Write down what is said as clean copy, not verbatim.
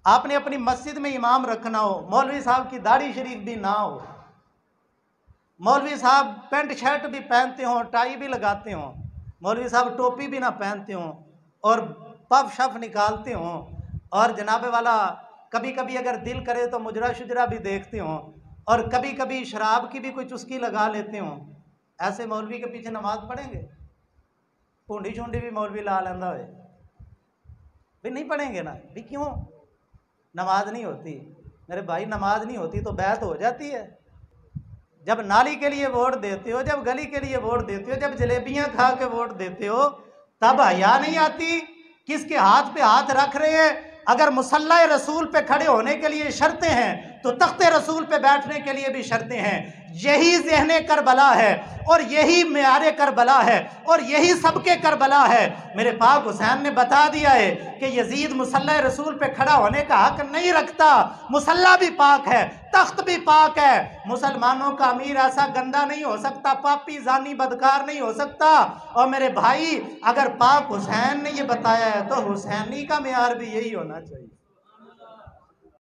आपने अपनी मस्जिद में इमाम रखना हो, मौलवी साहब की दाढ़ी शरीफ भी ना हो, मौलवी साहब पैंट शर्ट भी पहनते हों, टाई भी लगाते हों, मौलवी साहब टोपी भी ना पहनते हों और पफ शफ निकालते हों, और जनाबे वाला कभी कभी अगर दिल करे तो मुजरा शुजरा भी देखते हों, और कभी कभी शराब की भी कोई चुस्की लगा लेते हों, ऐसे मौलवी के पीछे नमाज पढ़ेंगे? भूडी छुंडी भी मौलवी ला लेंदा होए भी नहीं पढ़ेंगे ना भी। क्यों? नमाज नहीं होती मेरे भाई, नमाज नहीं होती तो बैत हो जाती है। जब नाली के लिए वोट देते हो, जब गली के लिए वोट देते हो, जब जलेबियां खा के वोट देते हो, तब हया नहीं आती? किसके हाथ पे हाथ रख रहे हैं? अगर मुसल्ला रसूल पे खड़े होने के लिए शर्तें हैं तो तख्ते रसूल पे बैठने के लिए भी शर्तें हैं। यही ज़हने करबला है और यही मेयारे करबला है और यही सबके करबला है। मेरे पाक हुसैन ने बता दिया है कि यजीद मुसल्ला रसूल पे खड़ा होने का हक नहीं रखता। मुसल्ला भी पाक है, तख्त भी पाक है। मुसलमानों का अमीर ऐसा गंदा नहीं हो सकता, पापी जानी बदकार नहीं हो सकता। और मेरे भाई, अगर पाक हुसैन ने ये बताया है तो हुसैनी का मेयार भी यही होना चाहिए।